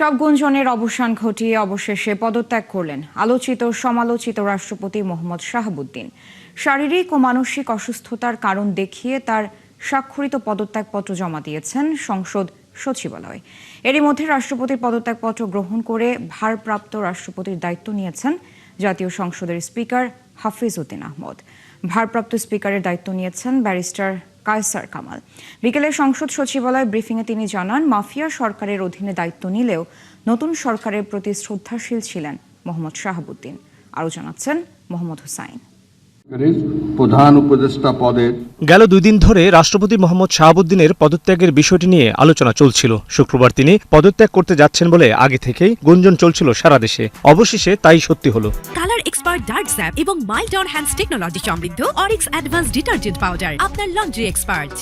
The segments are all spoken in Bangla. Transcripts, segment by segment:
সব গুঞ্জনের অবসান ঘটিয়ে অবশেষে পদত্যাগ করলেন আলোচিত সমালোচিত রাষ্ট্রপতি মোহাম্মদ শাহাবুদ্দিন। শারীরিক ও মানসিক অসুস্থতার কারণ দেখিয়ে তার স্বাক্ষরিত পদত্যাগপত্র জমা দিয়েছেন সংসদ সচিবালয়। এরই মধ্যে রাষ্ট্রপতির পদত্যাগপত্র গ্রহণ করে ভারপ্রাপ্ত রাষ্ট্রপতির দায়িত্ব নিয়েছেন জাতীয় সংসদের স্পিকার হাফিজ উদ্দিন আহমদ। ভারপ্রাপ্ত স্পিকারের দায়িত্ব নিয়েছেন ব্যারিস্টার কায়সার কামাল। বিকেলে সংসদ সচিবালয় ব্রিফিংয়ে তিনি জানান, মাফিয়া সরকারের অধীনে দায়িত্ব নিলেও নতুন সরকারের প্রতি শ্রদ্ধাশীল ছিলেন মোহাম্মদ শাহাবুদ্দিন। আরও জানাচ্ছেন মোহাম্মদ হুসাইন। প্রধান উপদেষ্টা পদের গেল 2 দিন ধরে রাষ্ট্রপতি মোহাম্মদ শাহাবুদ্দিনের পদত্যাগের বিষয়টি নিয়ে আলোচনা চলছিল। শুক্রবার তিনি পদত্যাগ করতে যাচ্ছেন বলে আগে থেকেই গুঞ্জন চলছিল সারা দেশে। অবশেষে তাই সত্যি হলো। কালার এক্সপার্ট ডার্ক স্যাপ এবং মাইল্ড অন হ্যান্ডস টেকনোলজি সমৃদ্ধ অরিক্স অ্যাডভান্স ডিটারজেন্ট পাউডার আপনার লন্ড্রি এক্সপার্ট।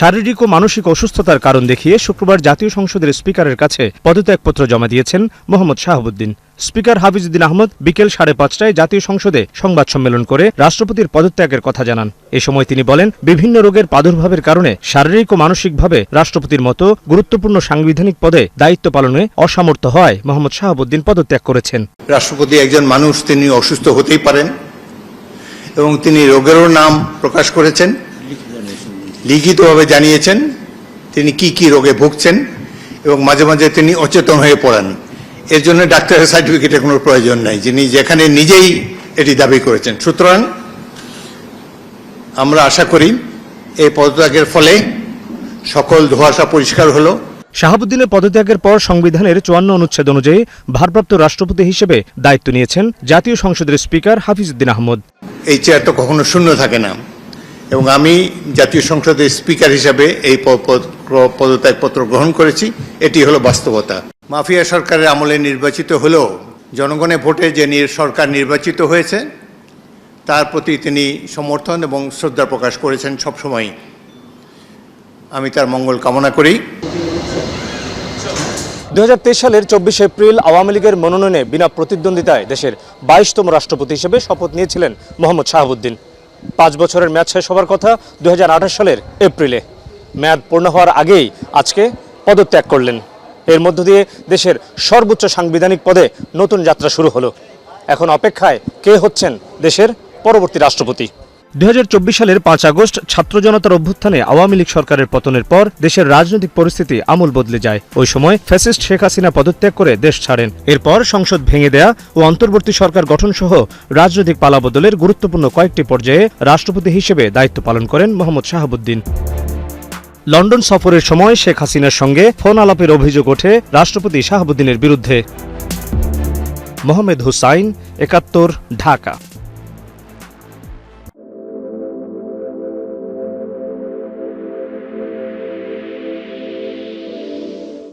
শারীরিক ও মানসিক অসুস্থতার কারণ দেখিয়ে শুক্রবার জাতীয় সংসদের স্পিকারের কাছে পদত্যাগপত্র জমা দিয়েছেন মোহাম্মদ শাহাবুদ্দিন। স্পিকার হাফিজ উদ্দিন আহমদ বিকেল 5:30টায় জাতীয় সংসদে সংবাদ সম্মেলন করে রাষ্ট্রপতির পদত্যাগের কথা জানান। এ সময় তিনি বলেন, বিভিন্ন রোগের প্রাদুর্ভাবের কারণে শারীরিক ও মানসিকভাবে রাষ্ট্রপতির মতো গুরুত্বপূর্ণ সাংবিধানিক পদে দায়িত্ব পালনে অসামর্থ্য হয় মোহাম্মদ শাহাবুদ্দিন পদত্যাগ করেছেন। রাষ্ট্রপতি একজন মানুষ, তিনি অসুস্থ হতেই পারেন এবং তিনি রোগেরও নাম প্রকাশ করেছেন, লিখিতভাবে জানিয়েছেন তিনি কি কি রোগে ভুগছেন এবং মাঝে মাঝে তিনি অচেতন হয়ে পড়েন। এর জন্য ডাক্তারের সার্টিফিকেটের কোনো প্রয়োজন নাই, যিনি যেখানে নিজেই এটি দাবি করেছেন। সুতরাং আমরা আশা করি এই পদত্যাগের ফলে সকল ধোঁয়াশা পরিষ্কার হলো। শাহাবুদ্দিনের পদত্যাগের পর সংবিধানের 54 অনুচ্ছেদ অনুযায়ী ভারপ্রাপ্ত রাষ্ট্রপতি হিসেবে দায়িত্ব নিয়েছেন জাতীয় সংসদের স্পিকার হাফিজ উদ্দিন আহমদ। এই চেয়ার তো কখনো শূন্য থাকে না এবং আমি জাতীয় সংসদের স্পিকার হিসাবে এই পদত্যাগপত্র গ্রহণ করেছি। এটি হলো বাস্তবতা। মাফিয়া সরকারের আমলে নির্বাচিত হলেও জনগণের ভোটে যে সরকার নির্বাচিত হয়েছে তার প্রতি তিনি সমর্থন এবং শ্রদ্ধা প্রকাশ করেছেন সবসময়। আমি তার মঙ্গল কামনা করি। 2023 সালের 24 এপ্রিল আওয়ামী লীগের মনোনয়নে বিনা প্রতিদ্বন্দ্বিতায় দেশের 22তম রাষ্ট্রপতি হিসেবে শপথ নিয়েছিলেন মোহাম্মদ শাহাবুদ্দিন। 5 বছরের মেয়াদ শেষ হবার কথা 2028 সালের এপ্রিলে। মেয়াদ পূর্ণ হওয়ার আগেই আজকে পদত্যাগ করলেন। এর মধ্য দিয়ে দেশের সর্বোচ্চ সাংবিধানিক পদে নতুন যাত্রা শুরু হলো। এখন অপেক্ষায় কে হচ্ছেন দেশের পরবর্তী রাষ্ট্রপতি। 2024 সালের 5 আগস্ট ছাত্র জনতার অভ্যুত্থানে আওয়ামী লীগ সরকারের পতনের পর দেশের রাজনৈতিক পরিস্থিতি আমূল বদলে যায়। ওই সময় ফ্যাসিস্ট শেখ হাসিনা পদত্যাগ করে দেশ ছাড়েন। এরপর সংসদ ভেঙে দেয়া ও অন্তর্বর্তী সরকার গঠন সহ রাজনৈতিক পালাবদলের গুরুত্বপূর্ণ কয়েকটি পর্যায়ে রাষ্ট্রপতি হিসেবে দায়িত্ব পালন করেন মোহাম্মদ শাহাবুদ্দিন। লন্ডন সফরের সময় শেখ হাসিনার সঙ্গে ফোন আলাপের অভিযোগ ওঠে রাষ্ট্রপতি শাহাবুদ্দিনের বিরুদ্ধে। মোহাম্মদ হুসাইন, 71, ঢাকা।